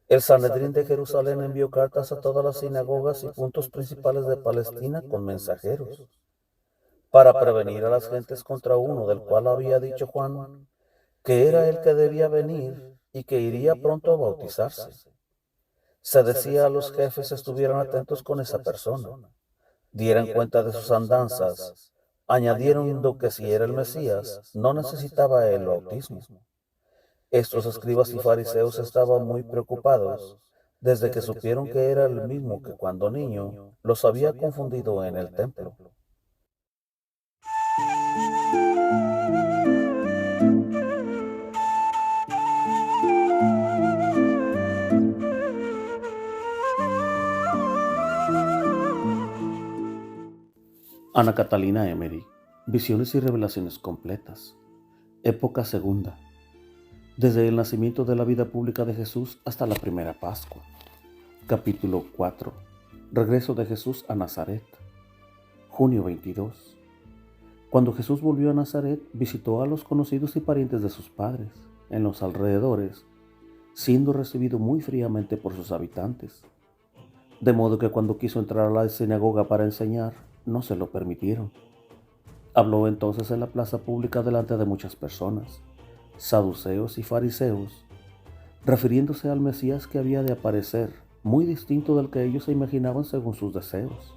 El Sanedrín de Jerusalén envió cartas a todas las sinagogas y puntos principales de Palestina con mensajeros, para prevenir a las gentes contra uno del cual había dicho Juan, que era el que debía venir y que iría pronto a bautizarse. Se decía a los jefes estuvieran atentos con esa persona, dieran cuenta de sus andanzas, añadiendo que si era el Mesías, no necesitaba el bautismo. Estos escribas y fariseos estaban muy preocupados desde que supieron que era el mismo que cuando niño los había confundido en el templo. Ana Catalina Emery, Visiones y Revelaciones Completas, Época Segunda, desde el nacimiento de la vida pública de Jesús hasta la primera Pascua. Capítulo 4, Regreso de Jesús a Nazaret, junio 22. Cuando Jesús volvió a Nazaret, visitó a los conocidos y parientes de sus padres, en los alrededores, siendo recibido muy fríamente por sus habitantes. De modo que cuando quiso entrar a la sinagoga para enseñar, no se lo permitieron. Habló entonces en la plaza pública delante de muchas personas, saduceos y fariseos, refiriéndose al Mesías que había de aparecer, muy distinto del que ellos se imaginaban según sus deseos.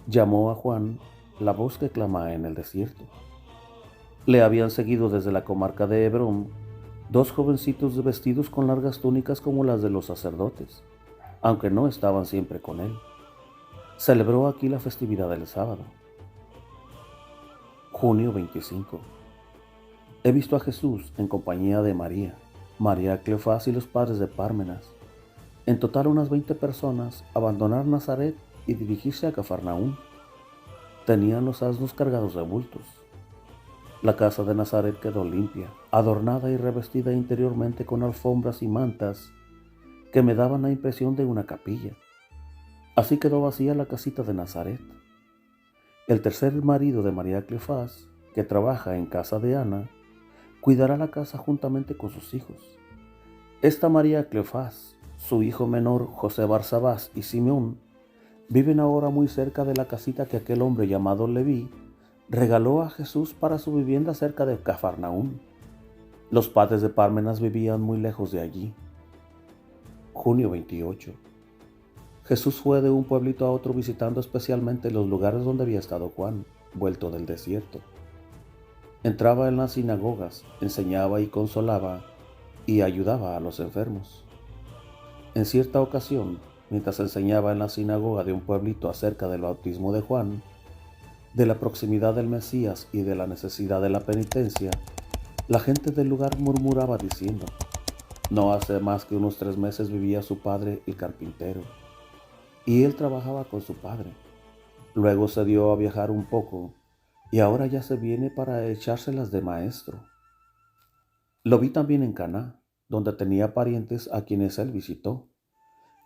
Llamó a Juan, la voz que clama en el desierto. Le habían seguido desde la comarca de Hebrón dos jovencitos vestidos con largas túnicas como las de los sacerdotes, aunque no estaban siempre con él. Celebró aquí la festividad del sábado. Junio 25. He visto a Jesús en compañía de María, María Cleofás y los padres de Pármenas. En total unas 20 personas abandonar Nazaret y dirigirse a Cafarnaúm. Tenían los asnos cargados de bultos. La casa de Nazaret quedó limpia, adornada y revestida interiormente con alfombras y mantas que me daban la impresión de una capilla. Así quedó vacía la casita de Nazaret. El tercer marido de María Cleofás, que trabaja en casa de Ana, cuidará la casa juntamente con sus hijos. Esta María Cleofás, su hijo menor José Barsabás y Simeón, viven ahora muy cerca de la casita que aquel hombre llamado Leví regaló a Jesús para su vivienda cerca de Cafarnaúm. Los padres de Pármenas vivían muy lejos de allí. Junio 28. Jesús fue de un pueblito a otro visitando especialmente los lugares donde había estado Juan, vuelto del desierto. Entraba en las sinagogas, enseñaba y consolaba, y ayudaba a los enfermos. En cierta ocasión, mientras enseñaba en la sinagoga de un pueblito acerca del bautismo de Juan, de la proximidad del Mesías y de la necesidad de la penitencia, la gente del lugar murmuraba diciendo: no hace más que unos 3 meses vivía su padre el carpintero, y él trabajaba con su padre. Luego se dio a viajar un poco, y ahora ya se viene para echárselas de maestro. Lo vi también en Caná, donde tenía parientes a quienes él visitó,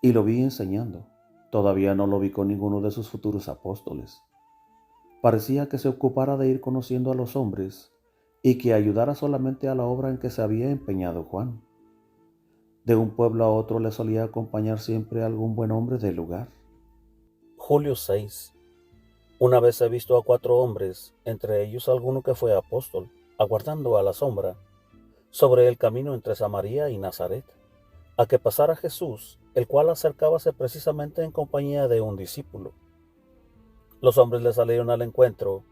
y lo vi enseñando. Todavía no lo vi con ninguno de sus futuros apóstoles. Parecía que se ocupara de ir conociendo a los hombres y que ayudara solamente a la obra en que se había empeñado Juan. De un pueblo a otro le solía acompañar siempre algún buen hombre del lugar. Julio 6. Una vez he visto a 4 hombres, entre ellos alguno que fue apóstol, aguardando a la sombra, sobre el camino entre Samaria y Nazaret, a que pasara Jesús, el cual acercábase precisamente en compañía de un discípulo. Los hombres le salieron al encuentro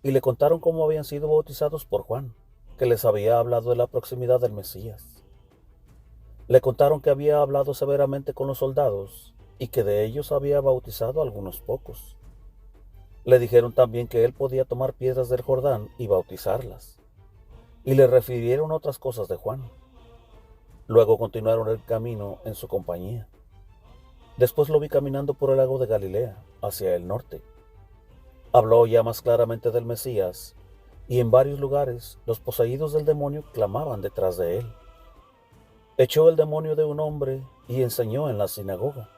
y le contaron cómo habían sido bautizados por Juan, que les había hablado de la proximidad del Mesías. Le contaron que había hablado severamente con los soldados y que de ellos había bautizado a algunos pocos. Le dijeron también que él podía tomar piedras del Jordán y bautizarlas, y le refirieron otras cosas de Juan. Luego continuaron el camino en su compañía. Después lo vi caminando por el lago de Galilea, hacia el norte. Habló ya más claramente del Mesías, y en varios lugares los poseídos del demonio clamaban detrás de él. Echó el demonio de un hombre y enseñó en la sinagoga.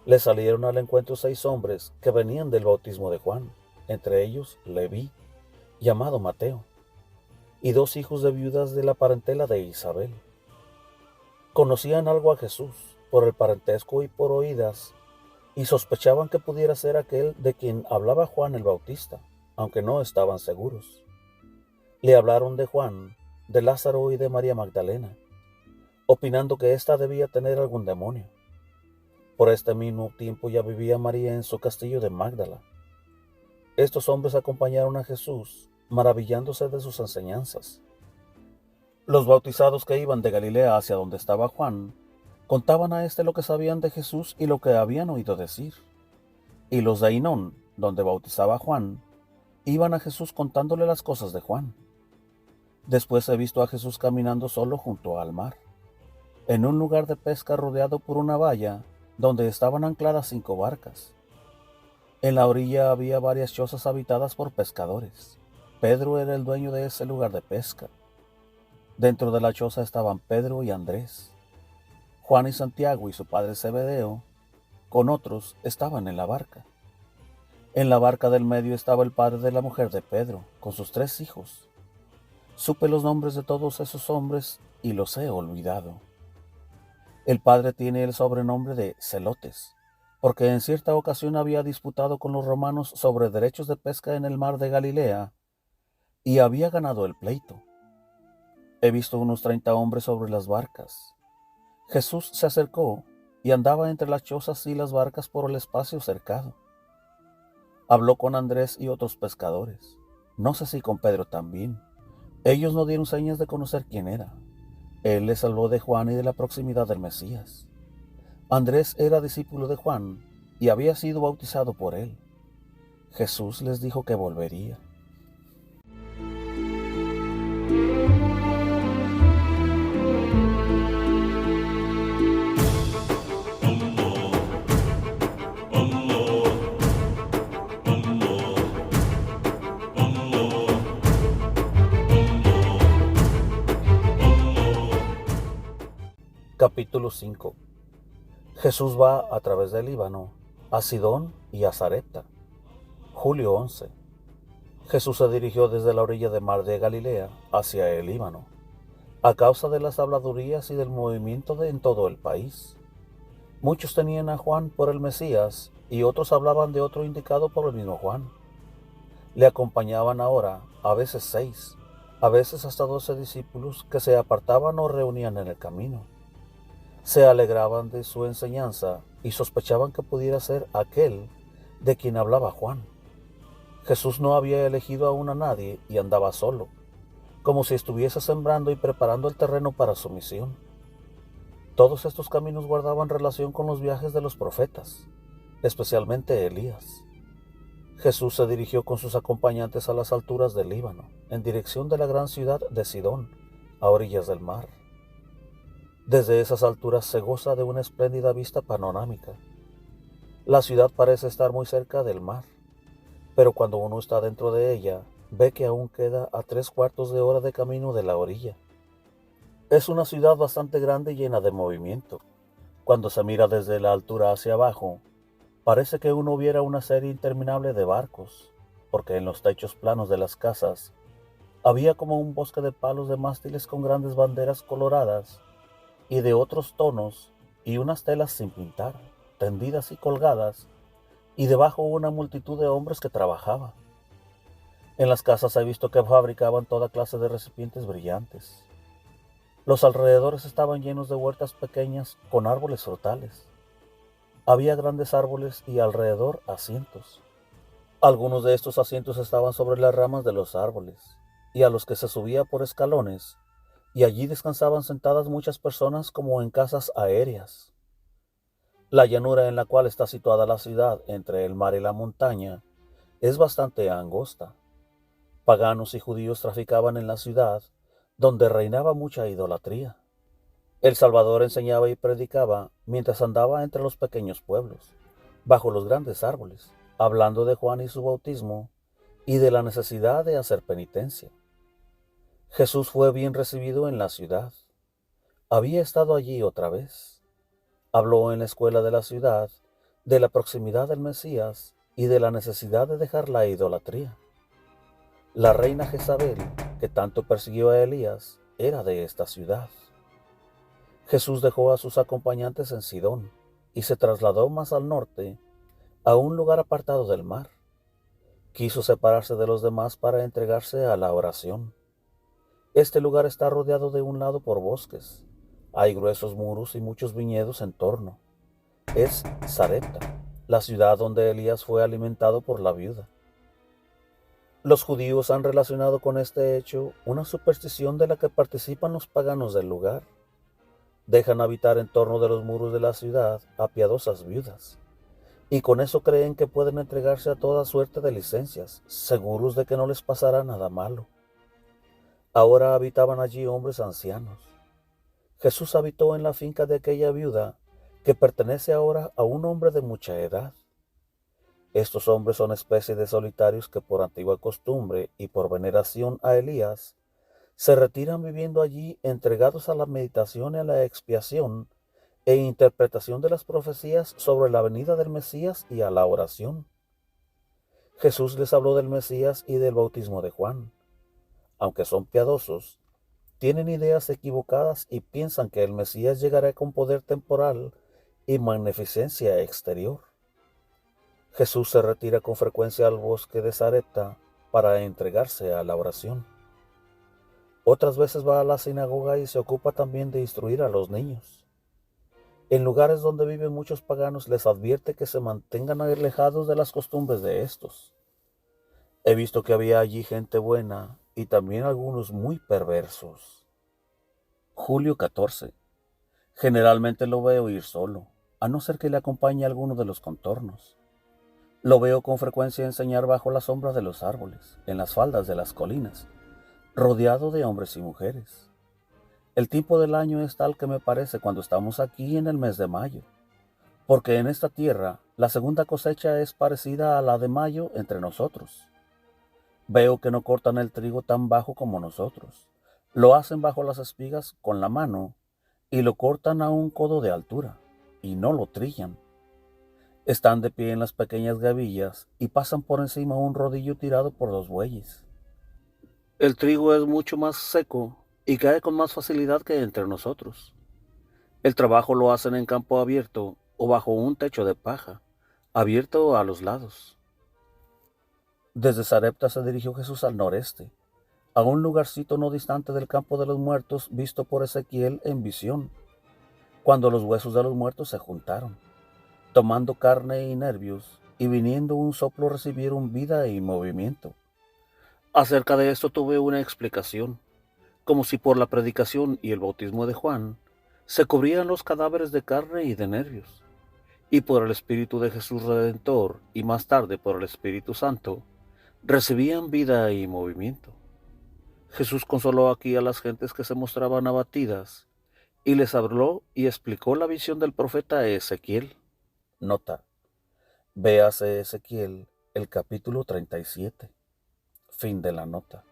Le salieron al encuentro 6 hombres que venían del bautismo de Juan, entre ellos Leví, llamado Mateo, y 2 hijos de viudas de la parentela de Isabel. Conocían algo a Jesús por el parentesco y por oídas, y sospechaban que pudiera ser aquel de quien hablaba Juan el Bautista, aunque no estaban seguros. Le hablaron de Juan, de Lázaro y de María Magdalena, opinando que ésta debía tener algún demonio. Por este mismo tiempo ya vivía María en su castillo de Magdala. Estos hombres acompañaron a Jesús, maravillándose de sus enseñanzas. Los bautizados que iban de Galilea hacia donde estaba Juan, contaban a éste lo que sabían de Jesús y lo que habían oído decir. Y los de Ainón, donde bautizaba Juan, iban a Jesús contándole las cosas de Juan. Después he visto a Jesús caminando solo junto al mar, en un lugar de pesca rodeado por una valla, donde estaban ancladas 5 barcas. En la orilla había varias chozas habitadas por pescadores. Pedro era el dueño de ese lugar de pesca. Dentro de la choza estaban Pedro y Andrés. Juan y Santiago y su padre Zebedeo, con otros, estaban en la barca. En la barca del medio estaba el padre de la mujer de Pedro, con sus 3 hijos. Supe los nombres de todos esos hombres y los he olvidado. El padre tiene el sobrenombre de Celotes, porque en cierta ocasión había disputado con los romanos sobre derechos de pesca en el mar de Galilea y había ganado el pleito. He visto unos 30 hombres sobre las barcas. Jesús se acercó y andaba entre las chozas y las barcas por el espacio cercado. Habló con Andrés y otros pescadores, no sé si con Pedro también. Ellos no dieron señas de conocer quién era. Él les habló de Juan y de la proximidad del Mesías. Andrés era discípulo de Juan y había sido bautizado por él. Jesús les dijo que volvería. Capítulo 5. Jesús va a través del Líbano, a Sidón y a Sarepta. Julio 11. Jesús se dirigió desde la orilla del mar de Galilea hacia el Líbano, a causa de las habladurías y del movimiento en todo el país. Muchos tenían a Juan por el Mesías y otros hablaban de otro indicado por el mismo Juan. Le acompañaban ahora, a veces 6, a veces hasta 12 discípulos que se apartaban o reunían en el camino. Se alegraban de su enseñanza y sospechaban que pudiera ser aquel de quien hablaba Juan. Jesús no había elegido aún a nadie y andaba solo, como si estuviese sembrando y preparando el terreno para su misión. Todos estos caminos guardaban relación con los viajes de los profetas, especialmente Elías. Jesús se dirigió con sus acompañantes a las alturas del Líbano, en dirección de la gran ciudad de Sidón, a orillas del mar. Desde esas alturas se goza de una espléndida vista panorámica. La ciudad parece estar muy cerca del mar, pero cuando uno está dentro de ella, ve que aún queda a 3/4 de hora de camino de la orilla. Es una ciudad bastante grande y llena de movimiento. Cuando se mira desde la altura hacia abajo, parece que uno viera una serie interminable de barcos, porque en los techos planos de las casas había como un bosque de palos de mástiles con grandes banderas coloradas y de otros tonos y unas telas sin pintar, tendidas y colgadas, y debajo una multitud de hombres que trabajaban. En las casas he visto que fabricaban toda clase de recipientes brillantes. Los alrededores estaban llenos de huertas pequeñas con árboles frutales. Había grandes árboles y alrededor asientos. Algunos de estos asientos estaban sobre las ramas de los árboles, y a los que se subía por escalones, y allí descansaban sentadas muchas personas como en casas aéreas. La llanura en la cual está situada la ciudad entre el mar y la montaña es bastante angosta. Paganos y judíos traficaban en la ciudad, donde reinaba mucha idolatría. El Salvador enseñaba y predicaba mientras andaba entre los pequeños pueblos, bajo los grandes árboles, hablando de Juan y su bautismo y de la necesidad de hacer penitencia. Jesús fue bien recibido en la ciudad. Había estado allí otra vez. Habló en la escuela de la ciudad de la proximidad del Mesías y de la necesidad de dejar la idolatría. La reina Jezabel, que tanto persiguió a Elías, era de esta ciudad. Jesús dejó a sus acompañantes en Sidón y se trasladó más al norte, a un lugar apartado del mar. Quiso separarse de los demás para entregarse a la oración. Este lugar está rodeado de un lado por bosques. Hay gruesos muros y muchos viñedos en torno. Es Sarepta, la ciudad donde Elías fue alimentado por la viuda. Los judíos han relacionado con este hecho una superstición de la que participan los paganos del lugar. Dejan habitar en torno de los muros de la ciudad a piadosas viudas, y con eso creen que pueden entregarse a toda suerte de licencias, seguros de que no les pasará nada malo. Ahora habitaban allí hombres ancianos. Jesús habitó en la finca de aquella viuda, que pertenece ahora a un hombre de mucha edad. Estos hombres son especie de solitarios que por antigua costumbre y por veneración a Elías, se retiran viviendo allí entregados a la meditación y a la expiación e interpretación de las profecías sobre la venida del Mesías y a la oración. Jesús les habló del Mesías y del bautismo de Juan. Aunque son piadosos, tienen ideas equivocadas y piensan que el Mesías llegará con poder temporal y magnificencia exterior. Jesús se retira con frecuencia al bosque de Sarepta para entregarse a la oración. Otras veces va a la sinagoga y se ocupa también de instruir a los niños. En lugares donde viven muchos paganos les advierte que se mantengan alejados de las costumbres de estos. He visto que había allí gente buena y también algunos muy perversos. Julio 14. Generalmente lo veo ir solo, a no ser que le acompañe alguno de los contornos. Lo veo con frecuencia enseñar bajo la sombra de los árboles, en las faldas de las colinas, rodeado de hombres y mujeres. El tiempo del año es tal que me parece cuando estamos aquí en el mes de mayo, porque en esta tierra la segunda cosecha es parecida a la de mayo entre nosotros. Veo que no cortan el trigo tan bajo como nosotros. Lo hacen bajo las espigas con la mano y lo cortan a un codo de altura y no lo trillan. Están de pie en las pequeñas gavillas y pasan por encima un rodillo tirado por dos bueyes. El trigo es mucho más seco y cae con más facilidad que entre nosotros. El trabajo lo hacen en campo abierto o bajo un techo de paja, abierto a los lados. Desde Sarepta se dirigió Jesús al noreste, a un lugarcito no distante del campo de los muertos visto por Ezequiel en visión, cuando los huesos de los muertos se juntaron, tomando carne y nervios, y viniendo un soplo recibieron vida y movimiento. Acerca de esto tuve una explicación, como si por la predicación y el bautismo de Juan se cubrían los cadáveres de carne y de nervios, y por el Espíritu de Jesús Redentor y más tarde por el Espíritu Santo, recibían vida y movimiento. Jesús consoló aquí a las gentes que se mostraban abatidas y les habló y explicó la visión del profeta Ezequiel. Nota: véase Ezequiel, el capítulo 37. Fin de la nota.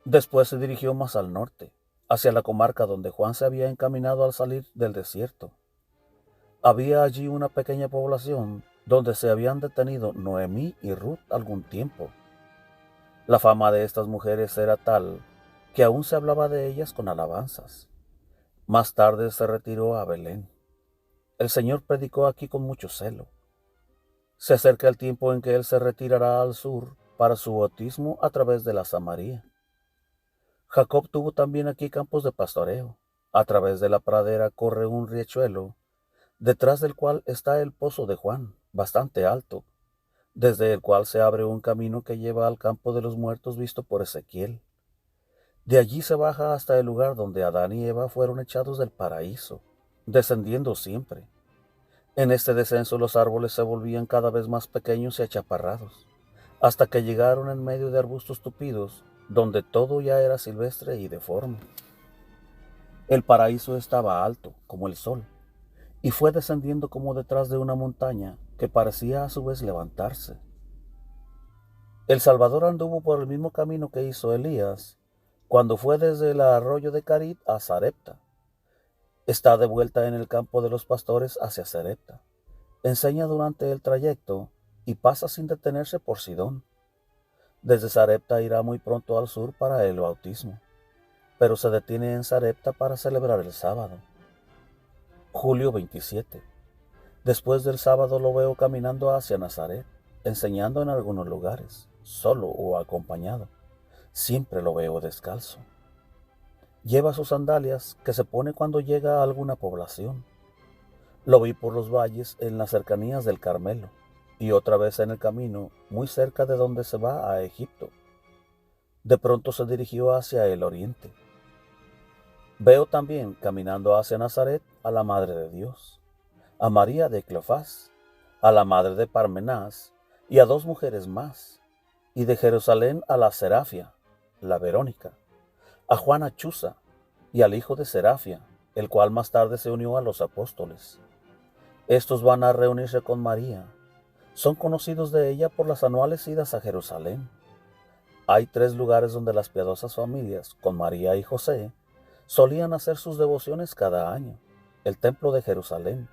Después se dirigió más al norte, hacia la comarca donde Juan se había encaminado al salir del desierto. Había allí una pequeña población donde se habían detenido Noemí y Ruth algún tiempo. La fama de estas mujeres era tal que aún se hablaba de ellas con alabanzas. Más tarde se retiró a Belén. El Señor predicó aquí con mucho celo. Se acerca el tiempo en que Él se retirará al sur para su bautismo a través de la Samaria. Jacob tuvo también aquí campos de pastoreo. A través de la pradera corre un riachuelo, detrás del cual está el pozo de Juan, bastante alto, desde el cual se abre un camino que lleva al campo de los muertos visto por Ezequiel. De allí se baja hasta el lugar donde Adán y Eva fueron echados del paraíso, descendiendo siempre. En este descenso los árboles se volvían cada vez más pequeños y achaparrados, hasta que llegaron en medio de arbustos tupidos, donde todo ya era silvestre y deforme. El paraíso estaba alto, como el sol, y fue descendiendo como detrás de una montaña que parecía a su vez levantarse. El Salvador anduvo por el mismo camino que hizo Elías, cuando fue desde el arroyo de Carit a Sarepta. Está de vuelta en el campo de los pastores hacia Sarepta. Enseña durante el trayecto y pasa sin detenerse por Sidón. Desde Sarepta irá muy pronto al sur para el bautismo. pero se detiene en Sarepta para celebrar el sábado. Julio 27. Después del sábado lo veo caminando hacia Nazaret, enseñando en algunos lugares, solo o acompañado. Siempre lo veo descalzo. Lleva sus sandalias que se pone cuando llega a alguna población. Lo vi por los valles en las cercanías del Carmelo y otra vez en el camino muy cerca de donde se va a Egipto. De pronto se dirigió hacia el oriente. Veo también caminando hacia Nazaret a la Madre de Dios, a María de Cleofás, a la madre de Parmenás y a dos mujeres más, y de Jerusalén a la Serafia, la Verónica, a Juana Chuza y al hijo de Serafia, el cual más tarde se unió a los apóstoles. Estos van a reunirse con María. Son conocidos de ella por las anuales idas a Jerusalén. Hay 3 lugares donde las piadosas familias, con María y José, solían hacer sus devociones cada año: el templo de Jerusalén,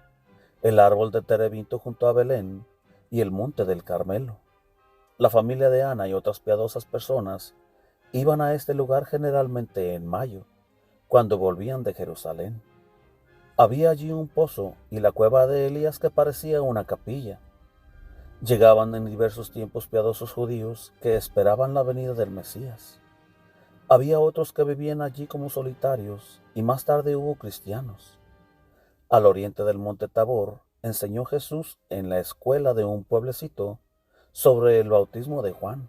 el árbol de terebinto junto a Belén y el monte del Carmelo. La familia de Ana y otras piadosas personas iban a este lugar generalmente en mayo, cuando volvían de Jerusalén. Había allí un pozo y la cueva de Elías que parecía una capilla. Llegaban en diversos tiempos piadosos judíos que esperaban la venida del Mesías. Había otros que vivían allí como solitarios y más tarde hubo cristianos. Al oriente del monte Tabor enseñó Jesús en la escuela de un pueblecito sobre el bautismo de Juan.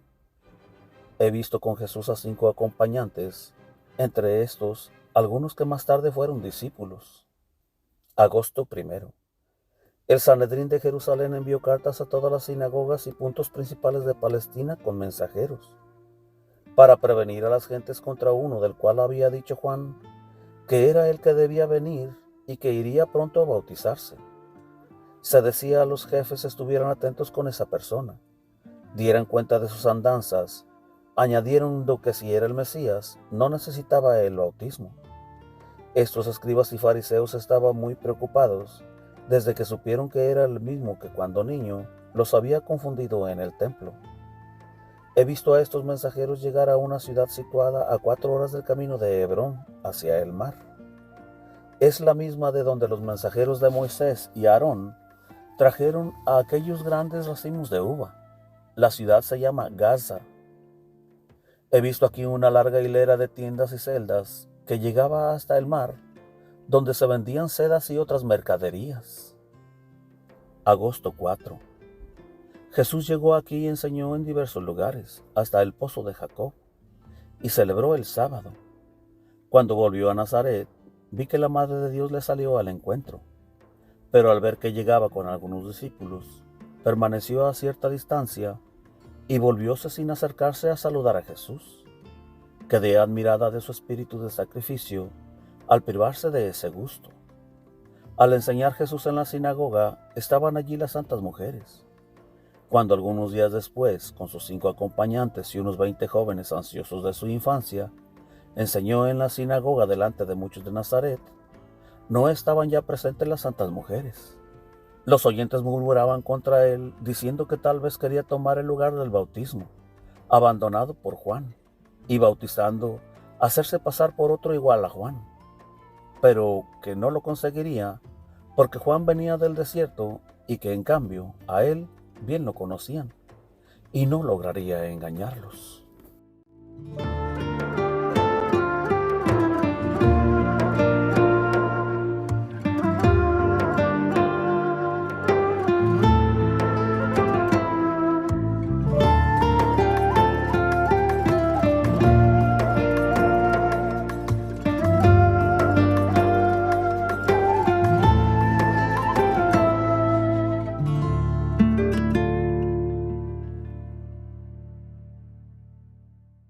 He visto con Jesús a 5 acompañantes, entre estos algunos que más tarde fueron discípulos. Agosto 1. El Sanedrín de Jerusalén envió cartas a todas las sinagogas y puntos principales de Palestina con mensajeros, para prevenir a las gentes contra uno del cual había dicho Juan que era el que debía venir y que iría pronto a bautizarse. Se decía a los jefes estuvieran atentos con esa persona, dieran cuenta de sus andanzas, añadiendo que si era el Mesías, no necesitaba el bautismo. Estos escribas y fariseos estaban muy preocupados desde que supieron que era el mismo que cuando niño los había confundido en el templo. He visto a estos mensajeros llegar a una ciudad situada a 4 horas del camino de Hebrón hacia el mar. Es la misma de donde los mensajeros de Moisés y Aarón trajeron a aquellos grandes racimos de uva. La ciudad se llama Gaza. He visto aquí una larga hilera de tiendas y celdas que llegaba hasta el mar, donde se vendían sedas y otras mercaderías. Agosto 4. Jesús llegó aquí y enseñó en diversos lugares, hasta el pozo de Jacob, y celebró el sábado. Cuando volvió a Nazaret, vi que la Madre de Dios le salió al encuentro, pero al ver que llegaba con algunos discípulos, permaneció a cierta distancia y volvióse sin acercarse a saludar a Jesús. Quedé admirada de su espíritu de sacrificio al privarse de ese gusto. Al enseñar Jesús en la sinagoga, estaban allí las santas mujeres. Cuando algunos días después, con sus 5 acompañantes y unos 20 jóvenes ansiosos de su infancia, enseñó en la sinagoga delante de muchos de Nazaret, no estaban ya presentes las santas mujeres. Los oyentes murmuraban contra él, diciendo que tal vez quería tomar el lugar del bautismo, abandonado por Juan, y bautizando, hacerse pasar por otro igual a Juan, pero que no lo conseguiría porque Juan venía del desierto y que en cambio a él bien lo conocían y no lograría engañarlos.